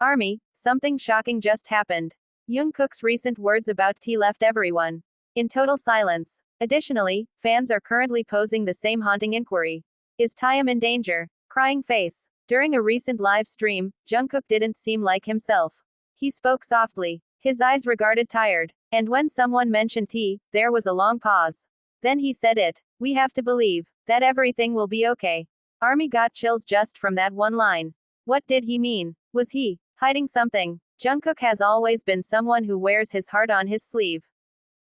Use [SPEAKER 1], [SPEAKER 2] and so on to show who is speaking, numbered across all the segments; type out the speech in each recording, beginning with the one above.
[SPEAKER 1] Army, something shocking just happened. Jungkook's recent words about T left everyone in total silence. Additionally, fans are currently posing the same haunting inquiry. Is Taehyung in danger? Crying face. During a recent live stream, Jungkook didn't seem like himself. He spoke softly. His eyes regarded tired. And when someone mentioned T, there was a long pause. Then he said it. We have to believe that everything will be okay. Army got chills just from that one line. What did he mean? Was he hiding something? Jungkook has always been someone who wears his heart on his sleeve.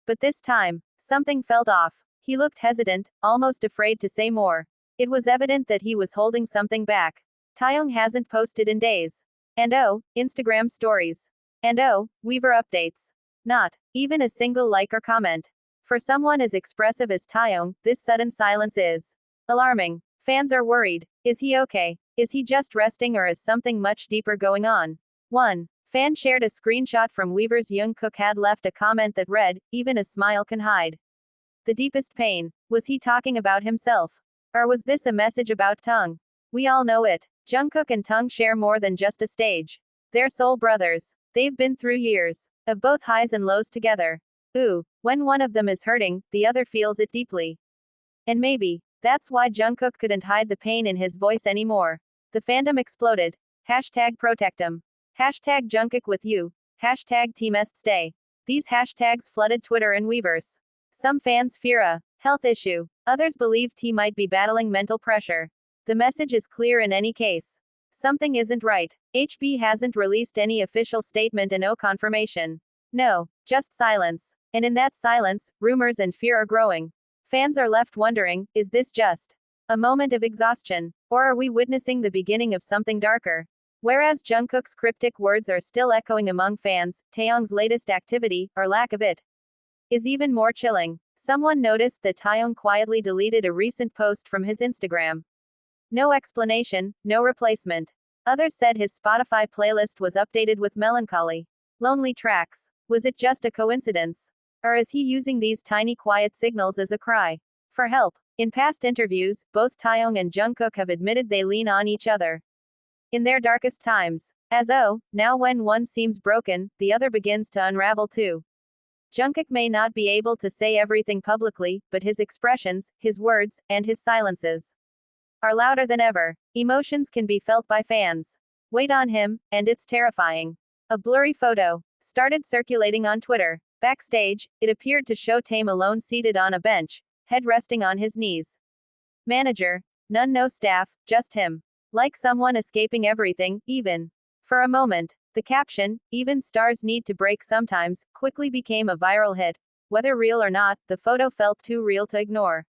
[SPEAKER 1] But this time, something felt off. He looked hesitant, almost afraid to say more. It was evident that he was holding something back. Taehyung hasn't posted in days. And oh, Instagram stories. And oh, Weaver updates. Not even a single like or comment. For someone as expressive as Taehyung, this sudden silence is alarming. Fans are worried. Is he okay? Is he just resting or is something much deeper going on? 1. Fan shared a screenshot from Weaver's Jungkook had left a comment that read, even a smile can hide the deepest pain. Was he talking about himself? Or was this a message about Taehyung? We all know it. Jungkook and Taehyung share more than just a stage. They're soul brothers. They've been through years of both highs and lows together. Ooh, when one of them is hurting, the other feels it deeply. And maybe that's why Jungkook couldn't hide the pain in his voice anymore. The fandom exploded. Hashtag protectum. Hashtag Jungkook with you. Hashtag Team Stay. These hashtags flooded Twitter and Weverse. Some fans fear a health issue. Others believe T might be battling mental pressure. The message is clear in any case. Something isn't right. HB hasn't released any official statement and no confirmation. No, just silence. And in that silence, rumors and fear are growing. Fans are left wondering, is this just a moment of exhaustion? Or are we witnessing the beginning of something darker? Whereas Jungkook's cryptic words are still echoing among fans, Taehyung's latest activity, or lack of it, is even more chilling. Someone noticed that Taehyung quietly deleted a recent post from his Instagram. No explanation, no replacement. Others said his Spotify playlist was updated with melancholy, lonely tracks. Was it just a coincidence? Or is he using these tiny quiet signals as a cry for help? In past interviews, both Taehyung and Jungkook have admitted they lean on each other in their darkest times. As oh, now when one seems broken, the other begins to unravel too. Jungkook may not be able to say everything publicly, but his expressions, his words, and his silences are louder than ever. Emotions can be felt by fans. Wait on him, and it's terrifying. A blurry photo started circulating on Twitter. Backstage, it appeared to show Taehyung alone seated on a bench, head resting on his knees. Manager, none, no staff, just him. Like someone escaping everything, even for a moment. The caption, even stars need to break sometimes, quickly became a viral hit. Whether real or not, the photo felt too real to ignore.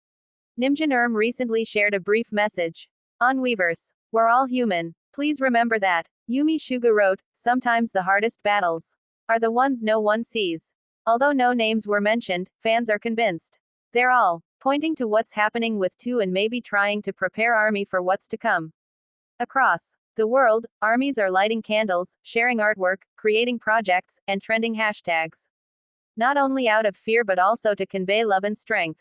[SPEAKER 1] Nimjin recently shared a brief message on Weverse. We're all human. Please remember that. Yumi Suga wrote, sometimes the hardest battles are the ones no one sees. Although no names were mentioned, fans are convinced. They're all pointing to what's happening with two and maybe trying to prepare Army for what's to come. Across the world, armies are lighting candles, sharing artwork, creating projects, and trending hashtags. Not only out of fear but also to convey love and strength.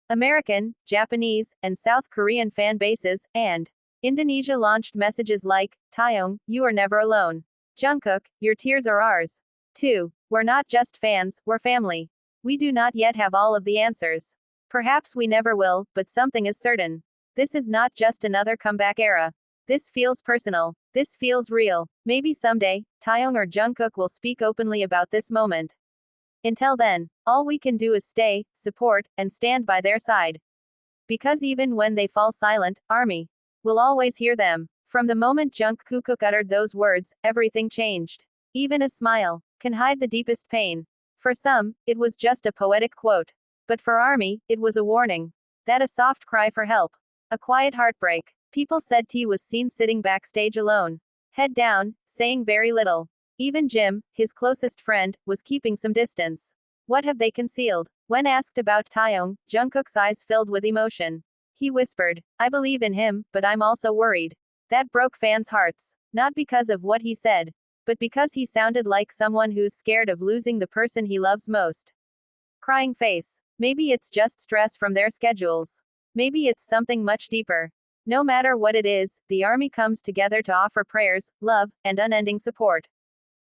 [SPEAKER 1] American, Japanese, and South Korean fan bases, and Indonesia launched messages like, Taehyung, you are never alone. Jungkook, your tears are ours. 2. We're not just fans, we're family. We do not yet have all of the answers. Perhaps we never will, but something is certain. This is not just another comeback era. This feels personal. This feels real. Maybe someday, Taehyung or Jungkook will speak openly about this moment. Until then, all we can do is stay, support, and stand by their side. Because even when they fall silent, Army will always hear them. From the moment Jungkook uttered those words, everything changed. Even a smile can hide the deepest pain. For some, it was just a poetic quote. But for Army, it was a warning. That a soft cry for help. A quiet heartbreak. People said T was seen sitting backstage alone. Head down, saying very little. Even Jim, his closest friend, was keeping some distance. What have they concealed? When asked about Taehyung, Jungkook's eyes filled with emotion. He whispered, I believe in him, but I'm also worried. That broke fans' hearts. Not because of what he said, but because he sounded like someone who's scared of losing the person he loves most. Crying face. Maybe it's just stress from their schedules. Maybe it's something much deeper. No matter what it is, the army comes together to offer prayers, love, and unending support.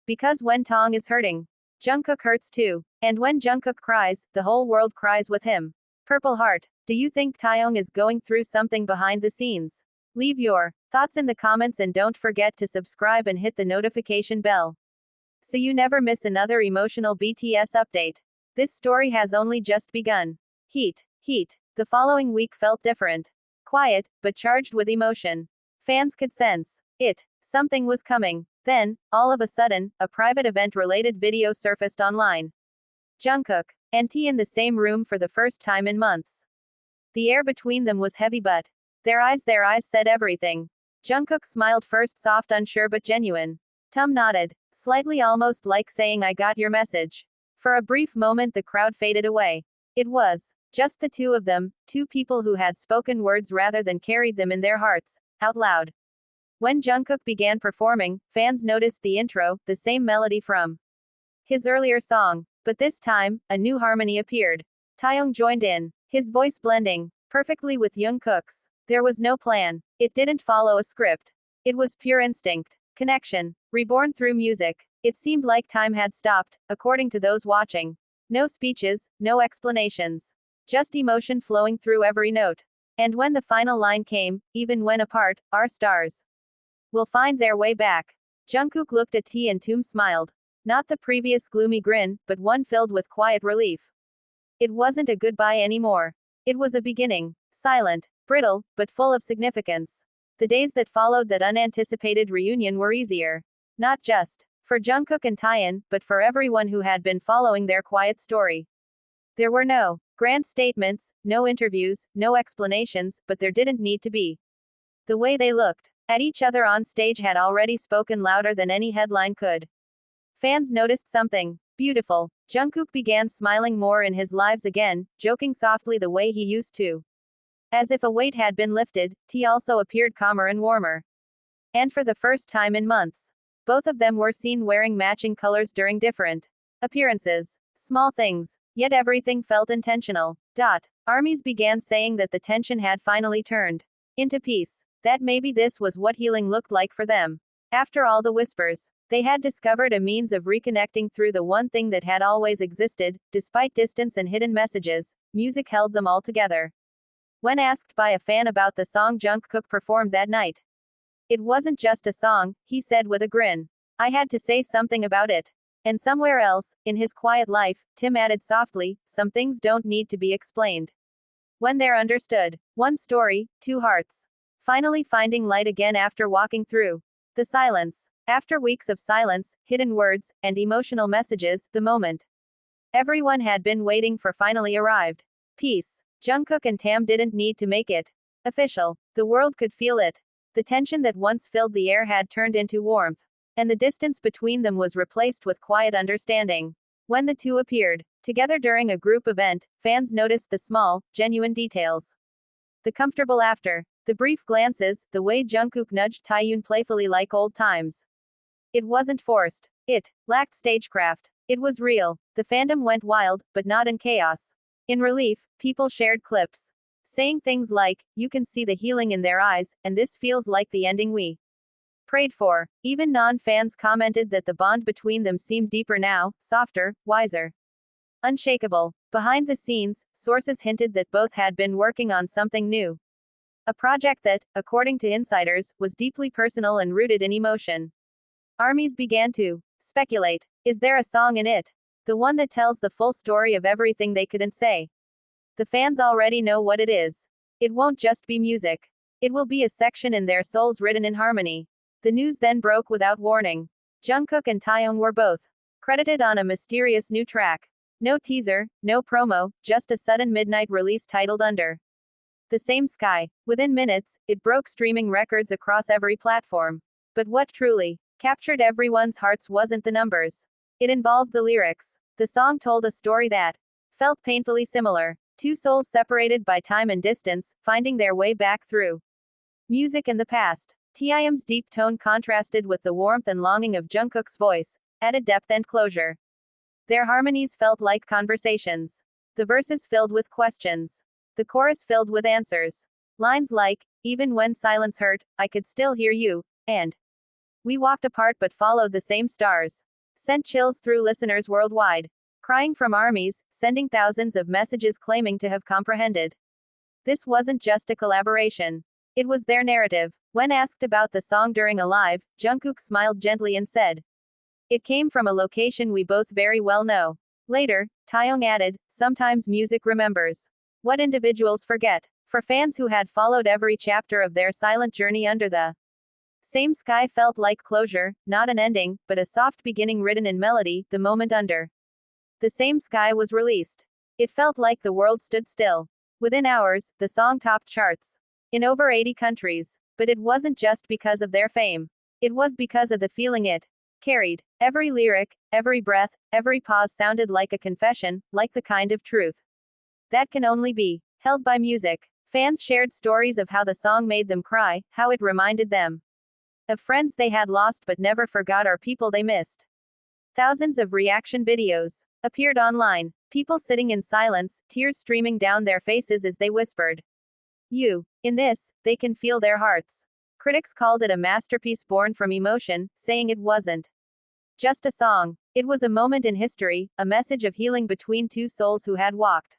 [SPEAKER 1] Because when Taehyung is hurting, Jungkook hurts too. And when Jungkook cries, the whole world cries with him. Purple Heart. Do you think Taehyung is going through something behind the scenes? Leave your thoughts in the comments and don't forget to subscribe and hit the notification bell, so you never miss another emotional BTS update. This story has only just begun. Heat. The following week felt different. Quiet, but charged with emotion. Fans could sense it. Something was coming. Then, all of a sudden, a private event-related video surfaced online. Jungkook and T in the same room for the first time in months. The air between them was heavy but their eyes said everything. Jungkook smiled first, soft, unsure but genuine. Tum nodded, slightly, almost like saying I got your message. For a brief moment the crowd faded away. It was just the two of them, two people who had spoken words rather than carried them in their hearts, out loud. When Jungkook began performing, fans noticed the intro, the same melody from his earlier song. But this time, a new harmony appeared. Taehyung joined in, his voice blending perfectly with Jungkook's. There was no plan. It didn't follow a script. It was pure instinct. Connection. Reborn through music. It seemed like time had stopped, according to those watching. No speeches, no explanations. Just emotion flowing through every note. And when the final line came, even when apart, our stars will find their way back. Jungkook looked at T and Tum smiled. Not the previous gloomy grin, but one filled with quiet relief. It wasn't a goodbye anymore. It was a beginning. Silent, brittle, but full of significance. The days that followed that unanticipated reunion were easier. Not just for Jungkook and Taehyung, but for everyone who had been following their quiet story. There were no grand statements, no interviews, no explanations, but there didn't need to be. The way they looked at each other on stage had already spoken louder than any headline could. Fans noticed something beautiful. Jungkook began smiling more in his lives again, joking softly the way he used to. As if a weight had been lifted, T also appeared calmer and warmer. And for the first time in months, both of them were seen wearing matching colors during different appearances. Small things, yet everything felt intentional. Armies began saying that the tension had finally turned into peace. That maybe this was what healing looked like for them. After all the whispers, they had discovered a means of reconnecting through the one thing that had always existed, despite distance and hidden messages. Music held them all together. When asked by a fan about the song Jungkook performed that night, "It wasn't just a song," he said with a grin. "I had to say something about it." And somewhere else, in his quiet life, Tim added softly, "Some things don't need to be explained when they're understood." One story, two hearts. Finally finding light again after walking through the silence. After weeks of silence, hidden words, and emotional messages, the moment everyone had been waiting for finally arrived. Peace. Jungkook and Tam didn't need to make it official. The world could feel it. The tension that once filled the air had turned into warmth. And the distance between them was replaced with quiet understanding. When the two appeared together during a group event, fans noticed the small, genuine details. The comfortable laughter, the brief glances, the way Jungkook nudged Taehyung playfully like old times. It wasn't forced. It lacked stagecraft. It was real. The fandom went wild, but not in chaos. In relief, people shared clips, saying things like, "You can see the healing in their eyes, and this feels like the ending we prayed for." Even non-fans commented that the bond between them seemed deeper now, softer, wiser, unshakable. Behind the scenes, sources hinted that both had been working on something new. A project that, according to insiders, was deeply personal and rooted in emotion. Armies began to speculate. Is there a song in it? The one that tells the full story of everything they couldn't say? The fans already know what it is. It won't just be music. It will be a section in their souls written in harmony. The news then broke without warning. Jungkook and Taehyung were both credited on a mysterious new track. No teaser, no promo, just a sudden midnight release titled Under the Same Sky. Within minutes, it broke streaming records across every platform. But what truly captured everyone's hearts wasn't the numbers. It involved the lyrics. The song told a story that felt painfully similar. Two souls separated by time and distance, finding their way back through music and the past. Taehyung's deep tone contrasted with the warmth and longing of Jungkook's voice, added depth and closure. Their harmonies felt like conversations. The verses filled with questions. The chorus filled with answers. Lines like, even when silence hurt, I could still hear you, and we walked apart but followed the same stars, sent chills through listeners worldwide. Crying from armies, sending thousands of messages claiming to have comprehended. This wasn't just a collaboration. It was their narrative. When asked about the song during a live, Jungkook smiled gently and said, "It came from a location we both very well know." Later, Taehyung added, "Sometimes music remembers what individuals forget." For fans who had followed every chapter of their silent journey under the same sky felt like closure, not an ending, but a soft beginning written in melody. The moment Under the Same Sky was released, it felt like the world stood still. Within hours, the song topped charts in over 80 countries. But it wasn't just because of their fame. It was because of the feeling it carried. Every lyric, every breath, every pause sounded like a confession, like the kind of truth that can only be held by music. Fans shared stories of how the song made them cry, how it reminded them of friends they had lost but never forgot or people they missed. Thousands of reaction videos appeared online, people sitting in silence, tears streaming down their faces as they whispered, "You." In this, they can feel their hearts. Critics called it a masterpiece born from emotion, saying it wasn't just a song. It was a moment in history, a message of healing between two souls who had walked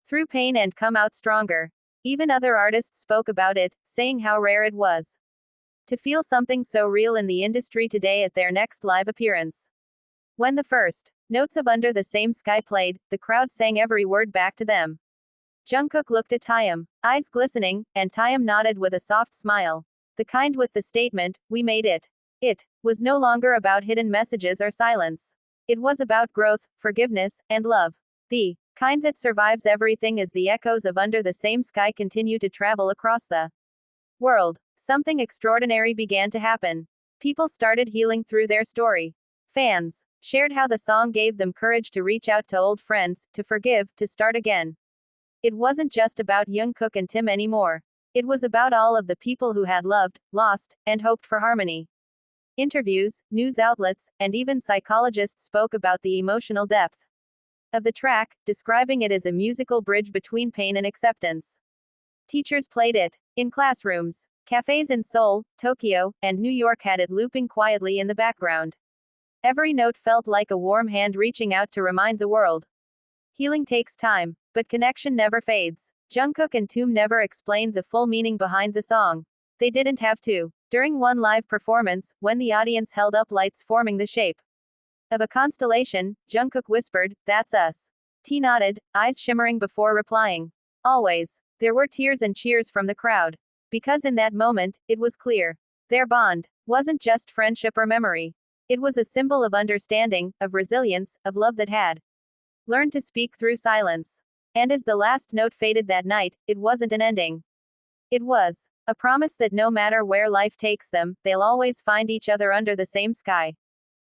[SPEAKER 1] through pain and come out stronger. Even other artists spoke about it, saying how rare it was to feel something so real in the industry today at their next live appearance. When the first notes of Under the Same Sky played, the crowd sang every word back to them. Jungkook looked at Taehyung, eyes glistening, and Taehyung nodded with a soft smile. The kind with the statement, "We made it." It was no longer about hidden messages or silence. It was about growth, forgiveness, and love. The kind that survives everything as the echoes of Under the Same Sky continue to travel across the world. Something extraordinary began to happen. People started healing through their story. Fans shared how the song gave them courage to reach out to old friends, to forgive, to start again. It wasn't just about Jungkook and Tim anymore. It was about all of the people who had loved, lost, and hoped for harmony. Interviews, news outlets, and even psychologists spoke about the emotional depth of the track, describing it as a musical bridge between pain and acceptance. Teachers played it in classrooms. Cafes in Seoul, Tokyo, and New York had it looping quietly in the background. Every note felt like a warm hand reaching out to remind the world. Healing takes time, but connection never fades. Jungkook and Taehyung never explained the full meaning behind the song. They didn't have to. During one live performance, when the audience held up lights forming the shape of a constellation, Jungkook whispered, "That's us." T nodded, eyes shimmering before replying, "Always." There were tears and cheers from the crowd. Because in that moment, it was clear. Their bond wasn't just friendship or memory. It was a symbol of understanding, of resilience, of love that had learned to speak through silence. And as the last note faded that night, it wasn't an ending. It was a promise that no matter where life takes them, they'll always find each other under the same sky.